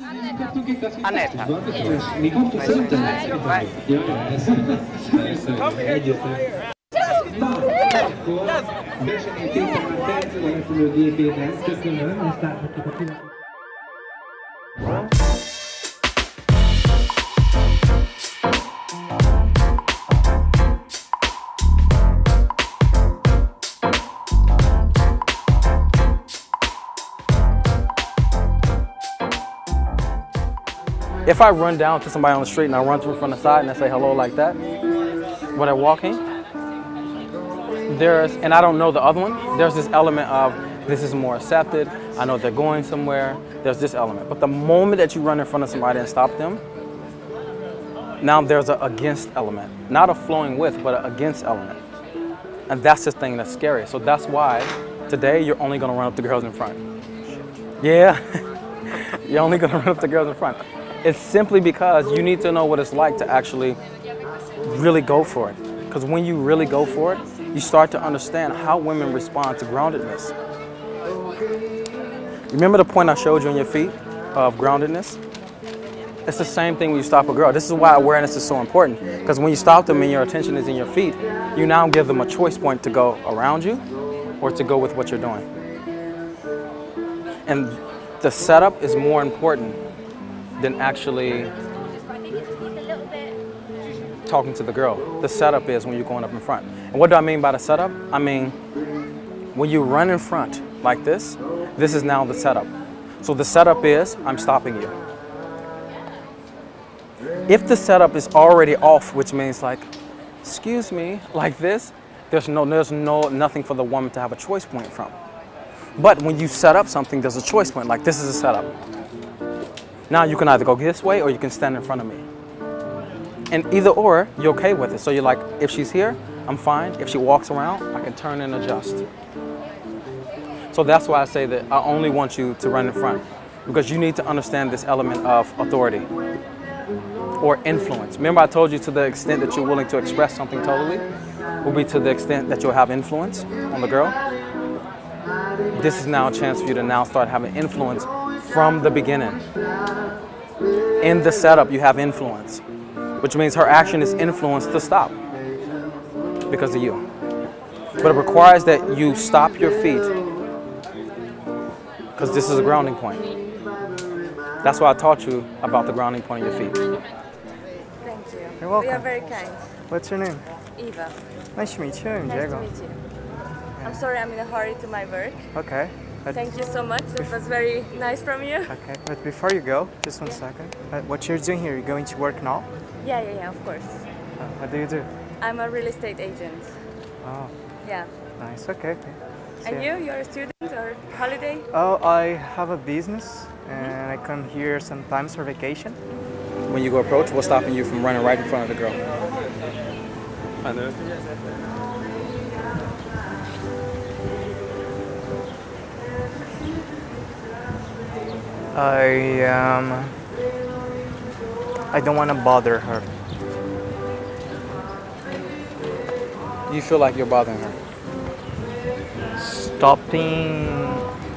Annetta. If I run down to somebody on the street and I run through from the side and I say hello like that, when they're walking, and I don't know the other one, there's this element of this is more accepted, I know they're going somewhere, there's this element. But the moment that you run in front of somebody and stop them, now there's an against element. Not a flowing with, but an against element. And that's the thing that's scary. So that's why today you're only gonna run up to girls in front. Yeah, you're only gonna run up to girls in front. It's simply because you need to know what it's like to actually really go for it. Because when you really go for it, you start to understand how women respond to groundedness. Remember the point I showed you on your feet of groundedness? It's the same thing when you stop a girl. This is why awareness is so important. Because when you stop them and your attention is in your feet, you now give them a choice point to go around you or to go with what you're doing. And the setup is more important than actually talking to the girl. The setup is when you're going up in front. And what do I mean by the setup? I mean, when you run in front like this is now the setup. So the setup is, I'm stopping you. If the setup is already off, which means like, excuse me, like this, there's nothing for the woman to have a choice point from. But when you set up something, there's a choice point, like this is a setup. Now you can either go this way or you can stand in front of me. And either or, you're okay with it. So you're like, if she's here, I'm fine. If she walks around, I can turn and adjust. So that's why I say that I only want you to run in front, because you need to understand this element of authority or influence. Remember I told you to the extent that you're willing to express something totally will be to the extent that you'll have influence on the girl. This is now a chance for you to now start having influence from the beginning. In the setup, you have influence, which means her action is influenced to stop because of you. But it requires that you stop your feet, because this is a grounding point. That's why I taught you about the grounding point of your feet. Thank you. You're welcome. You are very kind. What's your name? Eva. Nice to meet you. I'm Nice Diego. to meet you. I'm sorry I'm in a hurry to my work. Okay. Thank you so much. It was very nice from you. Okay, but before you go, just one second. What you're doing here, you're going to work now? Yeah, of course. What do you do? I'm a real estate agent. Oh, Yeah. nice. Okay. And you? You're a student or holiday? Oh, I have a business and I come here sometimes for vacation. When you go approach, what's stopping you from running right in front of the girl? I know. I don't want to bother her. You feel like you're bothering her? Stopping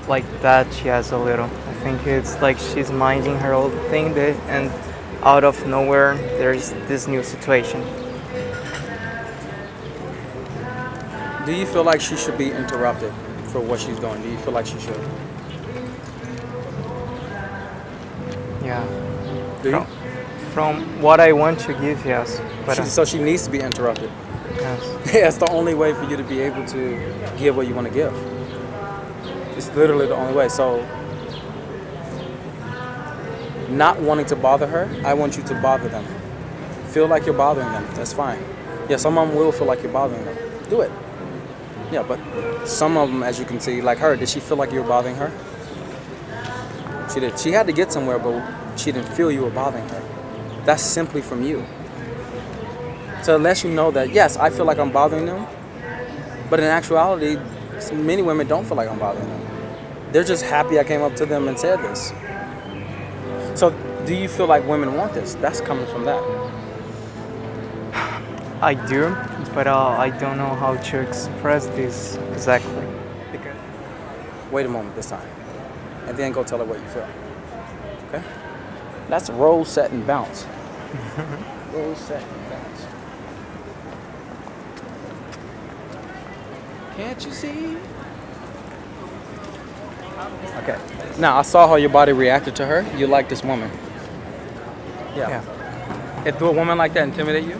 like that, yes, a little. I think it's like she's minding her own thing, and out of nowhere there's this new situation. Do you feel like she should be interrupted for what she's doing? Do you feel like she should? Yeah. Do you? From what I want to give, yes. But So she needs to be interrupted. yes. Yeah, it's the only way for you to be able to give what you want to give. It's literally the only way. So, not wanting to bother her, I want you to bother them. Feel like you're bothering them. That's fine. Yeah, some of them will feel like you're bothering them. Do it. Yeah, but some of them, as you can see, like her, did she feel like you were bothering her? She did. She had to get somewhere, but she didn't feel you were bothering her. That's simply from you. To let you know that, yes, I feel like I'm bothering them, but in actuality, many women don't feel like I'm bothering them. They're just happy I came up to them and said this. So do you feel like women want this? That's coming from that. I do, but I don't know how to express this exactly. Wait a moment this time, and then go tell her what you feel. Okay? That's roll, set, and bounce. Roll, set, and bounce. Can't you see? Okay. Now, I saw how your body reacted to her. You like this woman. Yeah. If a woman like that intimidate you?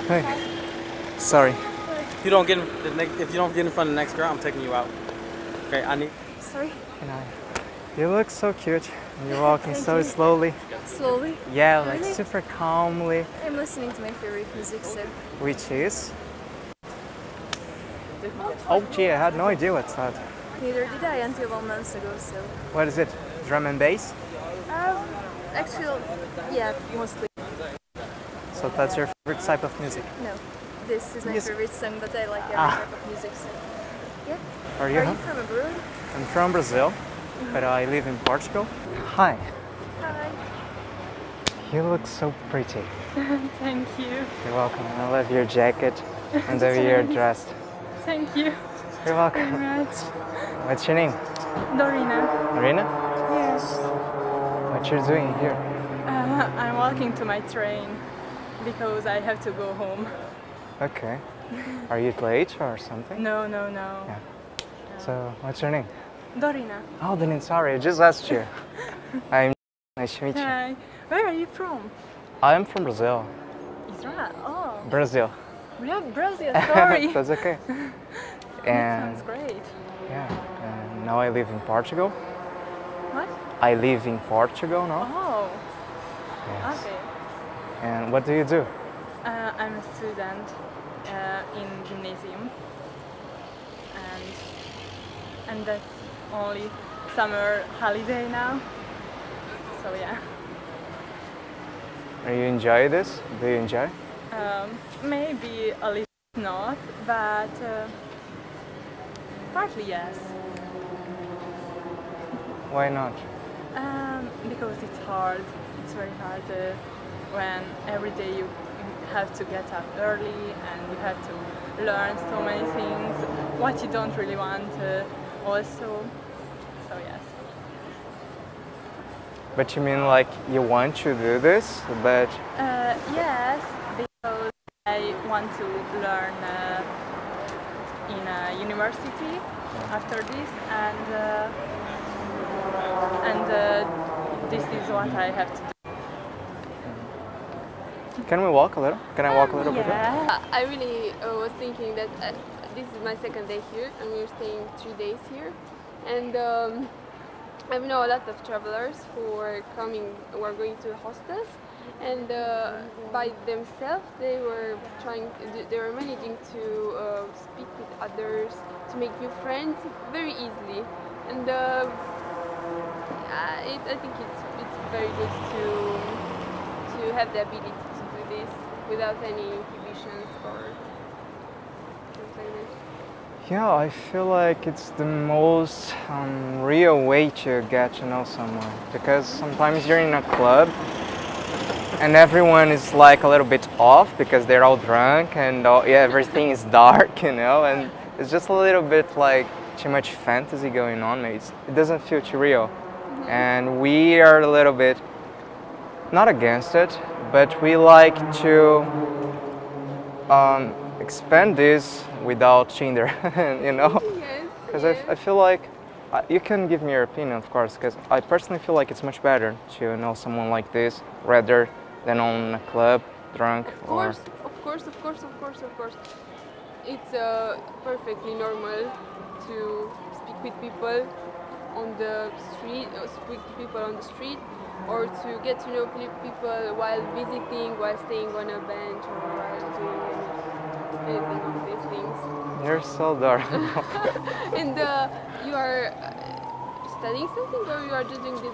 Hey. Sorry. If you don't get in front of the next girl, I'm taking you out. Okay, I need. Sorry. You look so cute. You're walking so slowly. Slowly? Yeah, like Really? super calmly. I'm listening to my favorite music, so. Which is? Oh gee, I had no idea what's that. Neither did I until 1 month ago, so. What is it? Drum and bass? Actually, yeah, mostly. So that's your favorite type of music? No. This is my Yes. favorite song, but I like every type of music, so. Yeah. Are you? Are you from abroad? I'm from Brazil, but I live in Portugal. Hi. Hi. You look so pretty. Thank you. You're welcome. I love your jacket and the way you're dressed. Thank you You're welcome. very much. What's your name? Dorina. Marina? Yes. What you're doing here? I'm walking to my train because I have to go home. Okay. Are you late or something? No. Yeah. So, what's your name? Dorina. Oh, then sorry, I just asked you. I'm nice to meet you. Hi. Where are you from? I'm from Brazil. Israel. Oh. Brazil. Yeah, Brazil. Sorry. That's okay. That And sounds great. yeah, and now I live in Portugal. What? I live in Portugal now. Oh. Yes. Okay. And what do you do? I'm a student in gymnasium, and that's only summer holiday now. So yeah. Are you enjoy this? Do you enjoy? Maybe a little not, but partly yes. Why not? Because it's hard. It's very hard when every day you have to get up early and you have to learn so many things, what you don't really want also. So yes. But you mean like you want to do this, but Yes, because I want to learn in a university after this, and this is what I have to do. can we walk a little? Can I walk a little bit? Yeah. I really was thinking that this is my second day here, and we're staying 3 days here. And I know a lot of travelers who are going to hostels, and by themselves they were managing to speak with others, to make new friends very easily. And I think it's very good to have the ability to do this without any inhibitions or things like this. Yeah, I feel like it's the most real way to get to know someone, because sometimes you're in a club and everyone is like a little bit off because they're all drunk and everything is dark, and it's just a little bit like too much fantasy going on. It doesn't feel too real. And we are a little bit not against it, but we like to expand this without Tinder, Yes. because I feel like you can give me your opinion, of course, because I personally feel like it's much better to know someone like this rather than on a club drunk. Of course. It's perfectly normal to speak with people on the street, or to get to know people while visiting, while staying on a bench, or while doing anything of these things. You're so dark. And you are studying something, or you are just doing this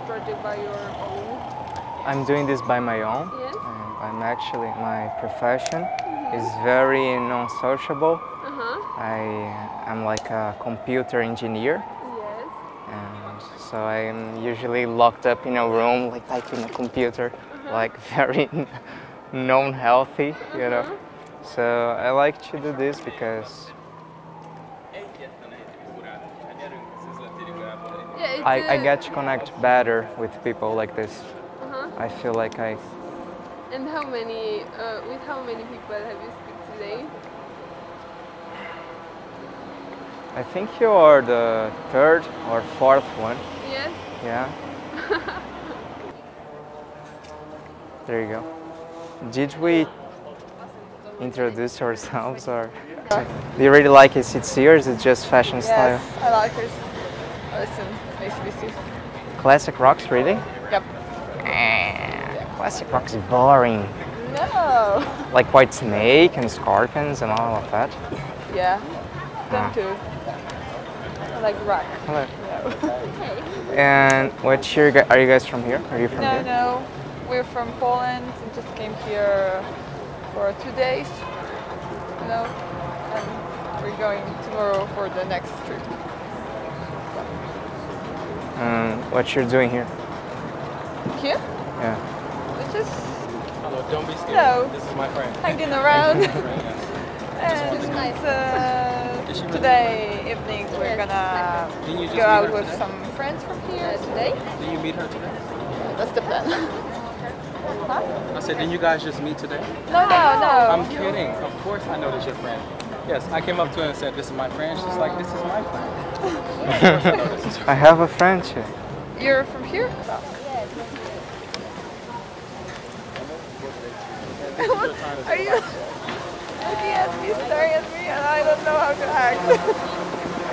project by your own? I'm doing this by my own. Yes. I'm actually, my profession is very non-sociable. I'm like a computer engineer. Yes. And so I'm usually locked up in a room, like typing a computer, like very non-healthy, So I like to do this because Yeah, I get to connect better with people like this. Uh-huh. I feel like I... And how many, with how many people have you speak today? I think you are the third or fourth one. Yes? Yeah. There you go. Did we introduce ourselves or... Do you really like ACDC or is it just fashion style? Yes, I like it. Listen, ACDC. Classic rock's really? Yep. Classic rock's boring. No. Like White Snake and Scorpions and all of that. Yeah, them too. I like rock. Hello. No. And what year are you guys from here? Are you from here? No, we're from Poland and just came here for 2 days, you know, and we're going tomorrow for the next trip. What you're doing here? Here? Yeah. We're just Hello, don't be scared. No. This is my friend. hanging around. Yes. And today evening we're gonna Didn't you just go meet out her with today? some friends from here today. Did you meet her today? That's the plan. I said, didn't you guys just meet today? No. I'm kidding. Of course I know this your friend. Yes, I came up to her and said, this is my friend. She's like, this is my friend. Of course I know this is her I have a friend too. You're from here? Are you looking at me, staring at me, and I don't know how to act?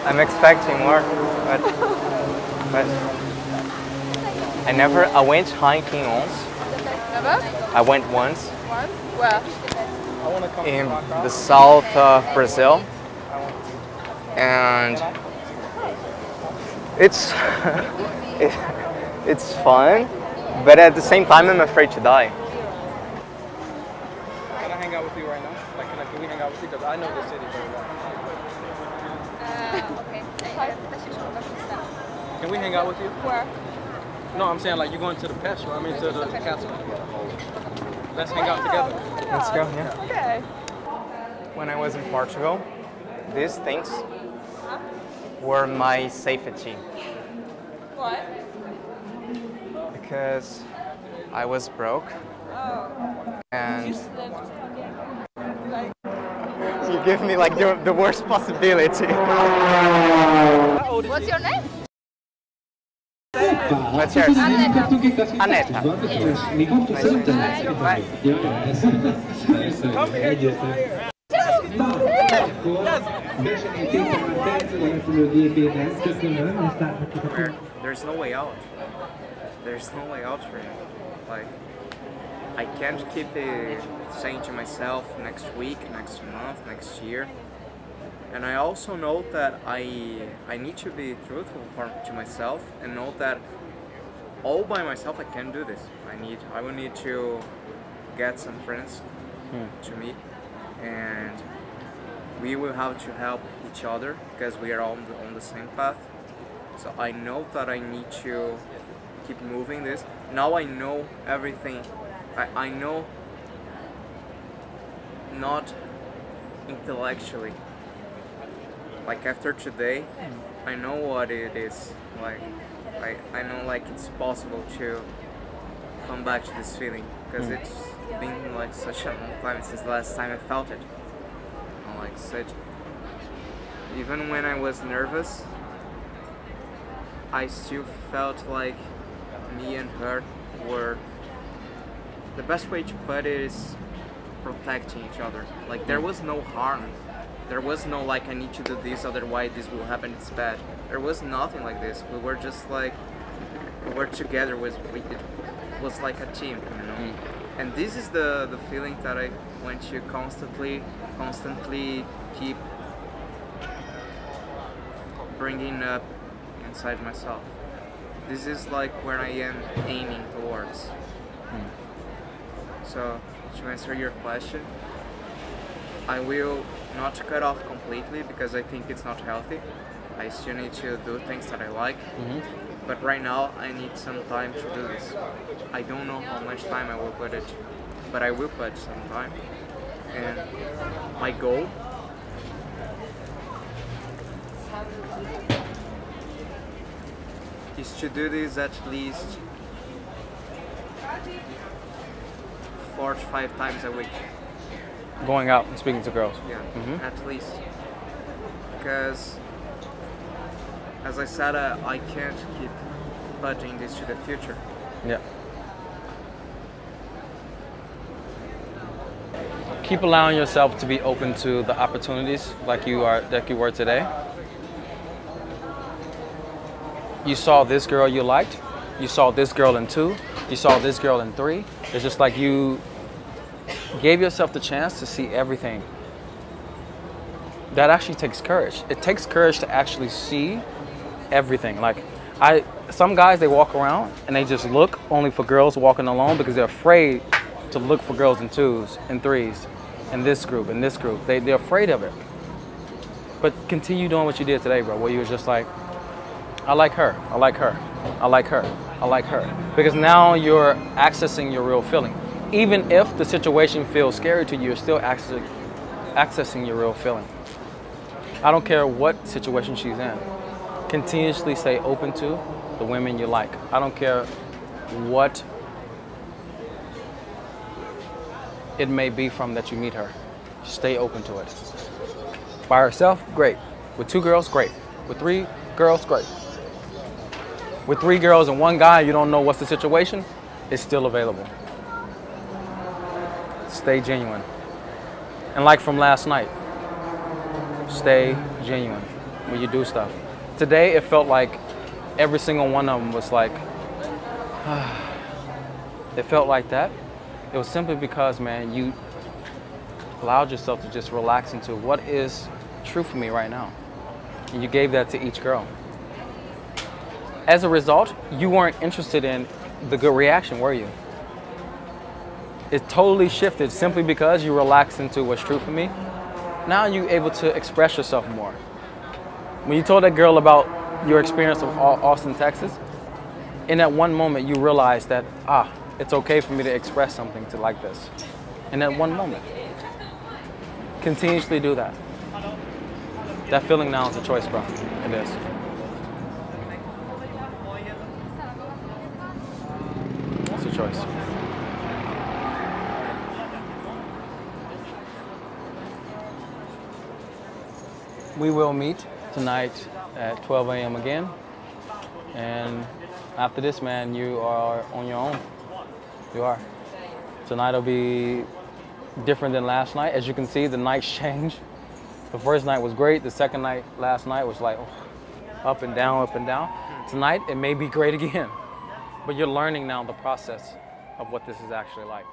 I'm expecting more, but I went hiking once. Never? I went once Once? Where? I want to come in to rock the out. south of Brazil, and it's it's fun, but at the same time I'm afraid to die. Can I hang out with you right now? Like, can we hang out with you? Because I know this city very well. Can we hang out with you? Where? No, I'm saying like you're going to the pet show. I mean to the castle. Let's hang out together. Let's go, yeah. Okay. When I was in Portugal, these things were my safety What? because I was broke Oh. and Like, you give me like the worst possibility. what's your name? What's yours? Aneta. There's no way out. There's no way out for me. Like, I can't keep saying to myself next week, next month, next year. And I also know that I need to be truthful to myself and know that all by myself I can't do this. I will need to get some friends to meet, and we will have to help each other because we are all on the same path. So I know that I need to keep moving this. Now I know everything. I know, not intellectually. Like after today, I know what it is. Like I know like it's possible to come back to this feeling because it's been like such a long time since the last time I felt it. Like such. Even when I was nervous, I still felt like me and her were. The best way to put it is protecting each other. Like there was no harm. There was no like I need to do this otherwise this will happen, it's bad. There was nothing like this. We were just like we were together it was like a team, you know. And this is the feeling that I want to constantly keep bringing up inside myself. This is like where I am aiming towards. So, to answer your question, I will not cut off completely because I think it's not healthy. I still need to do things that I like. But right now, I need some time to do this. I don't know how much time I will put it, but I will put some time. And my goal is to do this at least 4 to 5 times a week. Going out and speaking to girls. Yeah, at least. Because, as I said, I can't keep budging this to the future. Yeah. Keep allowing yourself to be open to the opportunities like you were today. You saw this girl you liked. You saw this girl in 2. You saw this girl in 3. It's just like you gave yourself the chance to see everything. That actually takes courage. It takes courage to actually see everything. Like some guys, they walk around and they just look only for girls walking alone because they're afraid to look for girls in 2s and 3s in this group, in this group. They're afraid of it. But continue doing what you did today, bro, where you were just like, I like her, I like her, I like her, I like her. Because now you're accessing your real feeling. Even if the situation feels scary to you, you're still accessing your real feeling. I don't care what situation she's in. Continuously stay open to the women you like. I don't care what it may be from that you meet her. Stay open to it. By herself, great. With 2 girls, great. With 3 girls, great. With 3 girls and 1 guy, you don't know what's the situation, it's still available. Stay genuine. And like from last night, stay genuine when you do stuff. Today, it felt like every single one of them was like, it felt like that. It was simply because, man, you allowed yourself to just relax into what is true for me right now. And you gave that to each girl. As a result, you weren't interested in the good reaction, were you? It totally shifted simply because you relaxed into what's true for me. Now you're able to express yourself more. When you told that girl about your experience of Austin, Texas, in that one moment you realized that, it's okay for me to express something to like this. In that one moment. Continuously do that. That feeling now is a choice, bro. It is. It's a choice. We will meet tonight at 12 a.m. again. And after this, man, you are on your own. You are. Tonight will be different than last night. As you can see, the nights change. The first night was great. The second night, last night, was like up and down, up and down. Tonight, it may be great again. But you're learning now the process of what this is actually like.